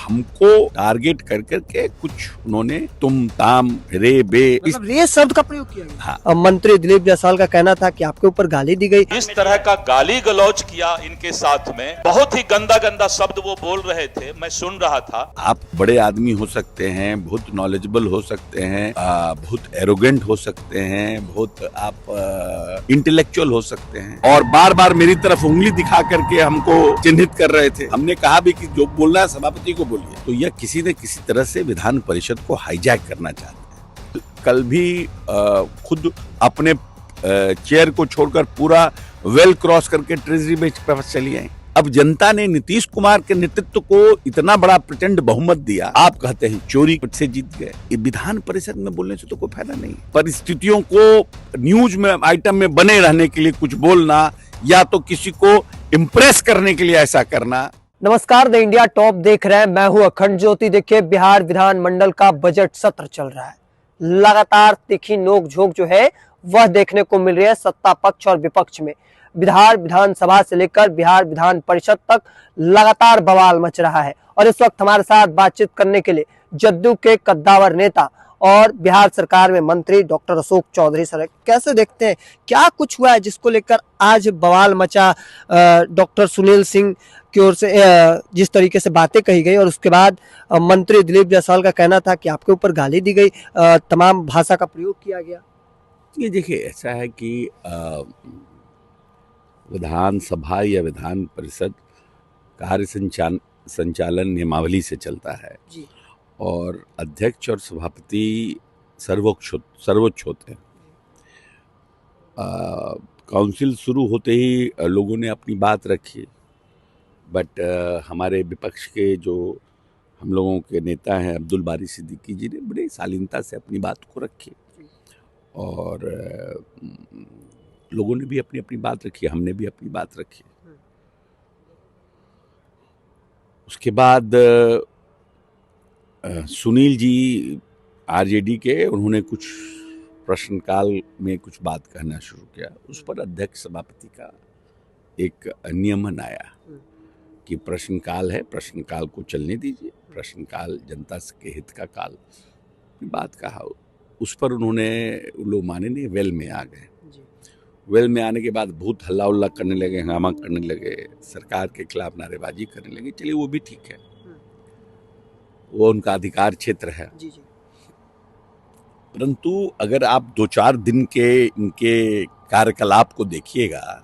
हमको टारगेट कर करके कुछ उन्होंने तुम ताम रे बे मतलब रे शब्द का प्रयोग किया गया। हाँ। मंत्री दिलीप जायसवाल का कहना था कि आपके ऊपर गाली दी गई। इस तरह का गाली गलौज किया इनके साथ में, बहुत ही गंदा गंदा शब्द वो बोल रहे थे, मैं सुन रहा था। आप बड़े आदमी हो सकते हैं, बहुत नॉलेजेबल हो सकते हैं, बहुत एरोगेंट हो सकते हैं, बहुत आप इंटेलेक्चुअल हो सकते हैं, और बार बार मेरी तरफ उंगली दिखा करके हमको चिन्हित कर रहे थे। हमने कहा भी कि जो बोलना है सभापति को बोलिए। तो यह किसी न किसी तरह से विधान परिषद को हाईजैक करना चाहते हैं। कल भी खुद अपने चेयर को छोड़कर पूरा वेल क्रॉस करके ट्रेजरी बेंच पर चली आई। अब जनता ने नीतीश कुमार के नेतृत्व को इतना बड़ा प्रचंड बहुमत दिया, आप कहते हैं चोरी से जीत गए। ये विधान परिषद में बोलने से तो कोई फायदा नहीं। परिस्थितियों को न्यूज में आइटम में बने रहने के लिए कुछ बोलना, या तो किसी को इम्प्रेस करने के लिए ऐसा करना। नमस्कार, द इंडिया टॉप देख रहे हैं, मैं हूं अखंड ज्योति। देखिए, बिहार विधानमंडल का बजट सत्र चल रहा है। लगातार तीखी नोकझोंक जो है वह देखने को मिल रही है सत्ता पक्ष और विपक्ष में। बिहार विधानसभा से लेकर बिहार विधान परिषद तक लगातार बवाल मच रहा है। और इस वक्त हमारे साथ बातचीत करने के लिए जदयू के कद्दावर नेता और बिहार सरकार में मंत्री डॉक्टर अशोक चौधरी सर, कैसे देखते हैं क्या कुछ हुआ है जिसको लेकर आज बवाल मचा? डॉक्टर सुनील सिंह की ओर से जिस तरीके से बातें कही गई, और उसके बाद मंत्री दिलीप जायसवाल का कहना था कि आपके ऊपर गाली दी गई, तमाम भाषा का प्रयोग किया गया। ये देखिए, ऐसा है कि विधानसभा या विधान परिषद कार्य संचालन नियमावली से चलता है जी। और अध्यक्ष और सभापति सर्वोच्च होते हैं। काउंसिल शुरू होते ही लोगों ने अपनी बात रखी, बट हमारे विपक्ष के जो हम लोगों के नेता हैं अब्दुल बारी सिद्दीकी जी ने बड़ी शालीनता से अपनी बात को रखी, और लोगों ने भी अपनी अपनी बात रखी, हमने भी अपनी बात रखी। उसके बाद सुनील जी आरजेडी के, उन्होंने कुछ प्रश्नकाल में कुछ बात कहना शुरू किया। उस पर अध्यक्ष सभापति का एक नियमन आया कि प्रश्नकाल है, प्रश्नकाल को चलने दीजिए, प्रश्नकाल जनता के हित का काल। बात कहा, उस पर उन्होंने लोग माने नहीं, वेल में आ गए। वेल में आने के बाद बहुत हल्ला उल्ला करने लगे, हंगामा करने लगे, सरकार के खिलाफ नारेबाजी करने लगे। चलिए, वो भी ठीक है, वो उनका अधिकार क्षेत्र है। परंतु अगर आप 2-4 दिन के इनके कार्यकलाप को देखिएगा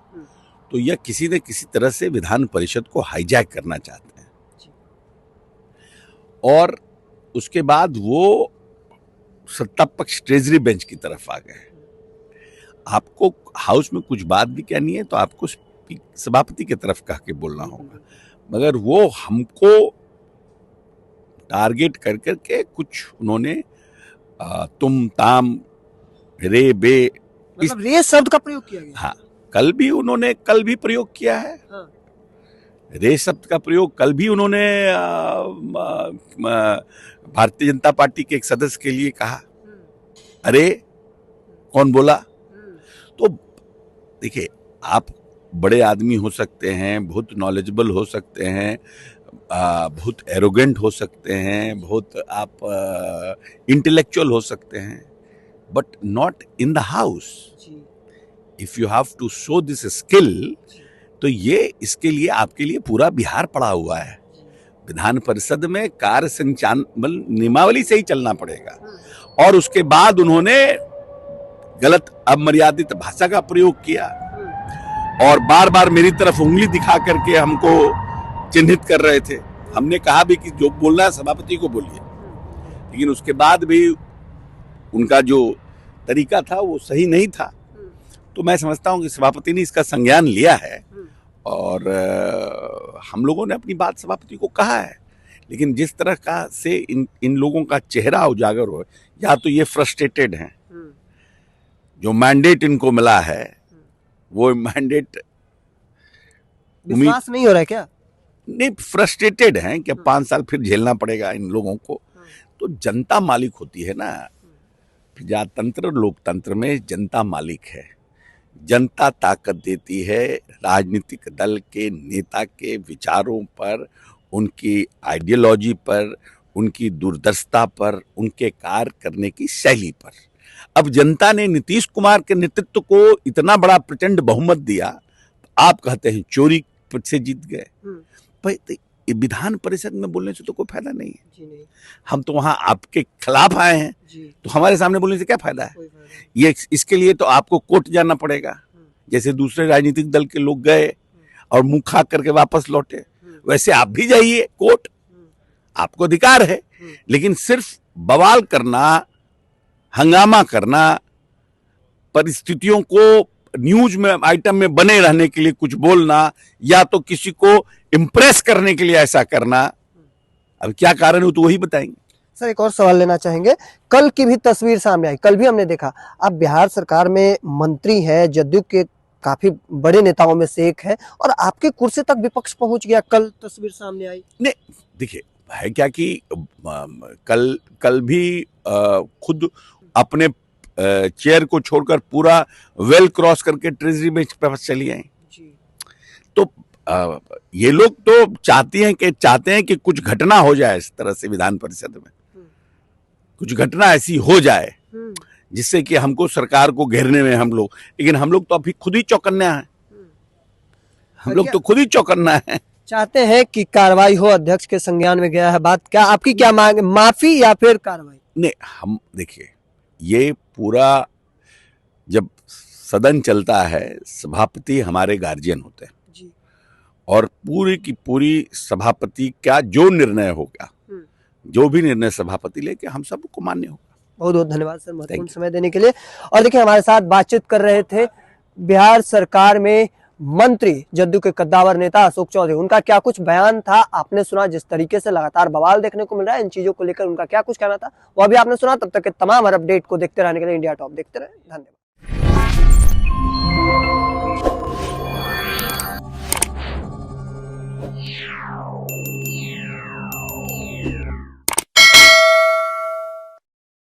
तो यह किसी न किसी तरह से विधान परिषद को हाईजैक करना चाहते हैं। और उसके बाद वो सत्ता पक्ष ट्रेजरी बेंच की तरफ आ गए। आपको हाउस में कुछ बात भी कहनी है तो आपको सभापति की तरफ कह के बोलना होगा, मगर वो हमको टारगेट कर करके कुछ उन्होंने तुम ताम रे बे मतलब रे शब्द का प्रयोग किया गया। हाँ, कल भी प्रयोग किया है। हाँ। रे शब्द का प्रयोग कल भी उन्होंने भारतीय जनता पार्टी के एक सदस्य के लिए कहा। अरे कौन बोला? तो देखिए, आप बड़े आदमी हो सकते हैं, बहुत नॉलेजेबल हो सकते हैं, बहुत एरोगेंट हो सकते हैं, बहुत आप इंटेलेक्चुअल हो सकते हैं, but not in the house. If you have to show this skill, तो ये इसके लिए आपके लिए पूरा बिहार पड़ा हुआ है। विधान परिषद में कार्य संचालन नियमावली से ही चलना पड़ेगा। और उसके बाद उन्होंने गलत अमर्यादित भाषा का प्रयोग किया, और बार बार मेरी तरफ उंगली दिखा करके हमको चिन्हित कर रहे थे। हमने कहा भी कि जो बोलना है सभापति को बोलिए, लेकिन उसके बाद भी उनका जो तरीका था वो सही नहीं था। तो मैं समझता हूं कि सभापति ने इसका संज्ञान लिया है, और हम लोगों ने अपनी बात सभापति को कहा है। लेकिन जिस तरह का से इन लोगों का चेहरा उजागर हो, या तो ये फ्रस्ट्रेटेड हैं, जो मैंडेट इनको मिला है वो मैंडेट विश्वास नहीं हो रहा है क्या? नहीं, फ्रस्ट्रेटेड हैं कि 5 साल फिर झेलना पड़ेगा इन लोगों को। तो जनता मालिक होती है ना, प्रजातंत्र लोकतंत्र में जनता मालिक है। जनता ताकत देती है राजनीतिक दल के नेता के विचारों पर, उनकी आइडियोलॉजी पर, उनकी दूरदर्शिता पर, उनके कार्य करने की शैली पर। अब जनता ने नीतीश कुमार के नेतृत्व को इतना बड़ा प्रचंड बहुमत दिया, आप कहते हैं चोरी से जीत गए, पर विधान परिषद में बोलने से तो कोई फायदा नहीं है। जी नहीं। हम तो वहां आपके खिलाफ आए हैं, जी। तो हमारे सामने बोलने से क्या फायदा है? कोई फायदा नहीं। ये इसके लिए तो आपको कोर्ट जाना पड़ेगा, जैसे दूसरे राजनीतिक दल के लोग गए और मुंह खा करके वापस लौटे, वैसे आप भी जाइए कोर्ट, आपको अधिकार है। लेकिन सिर्फ बवाल करना, हंगामा करना, परिस्थितियों को न्यूज में आइटम में बने रहने के लिए कुछ बोलना, या तो किसी को इम्प्रेस करने के लिए ऐसा करना, अब क्या कारण है तो वही बताएंगे। सर एक और सवाल लेना चाहेंगे, कल की भी तस्वीर सामने आई, कल भी हमने देखा आप बिहार सरकार में मंत्री है, जदयू के काफी बड़े नेताओं में से एक है, और आपके कुर्सी तक विपक्ष पहुंच गया, कल तस्वीर सामने आई। नहीं देखिए, है क्या कि कल भी खुद अपने चेयर को छोड़कर पूरा वेल क्रॉस करके ट्रेजरी में वापस चली आई। तो ये लोग तो चाहते हैं कि कुछ घटना हो जाए इस तरह से विधान परिषद में, कुछ घटना ऐसी हो जाए जिससे कि हमको सरकार को घेरने में हम लोग, लेकिन हम लोग तो अभी खुद ही चौकन्ना है, हम लोग तो खुद ही चौकन्ना है। चाहते हैं कि कार्रवाई हो, अध्यक्ष के संज्ञान में गया है बात, क्या आपकी क्या मांग, माफी या फिर कार्रवाई? नहीं, हम देखिए, ये पूरा जब सदन चलता है, सभापति हमारे गार्जियन होते हैं जी। और पूरी की पूरी सभापति का जो निर्णय होगा, जो भी निर्णय सभापति लेके हम सबको मान्य होगा। बहुत बहुत धन्यवाद सर महत्वपूर्ण समय देने के लिए। और देखिए हमारे साथ बातचीत कर रहे थे बिहार सरकार में मंत्री, जदयू के कद्दावर नेता अशोक चौधरी, उनका क्या कुछ बयान था आपने सुना। जिस तरीके से लगातार बवाल देखने को मिल रहा है, इन चीजों को लेकर उनका क्या कुछ कहना था वो भी आपने सुना। तब तक के तमाम हर अपडेट को देखते रहने के लिए इंडिया टॉप देखते रहे। धन्यवाद।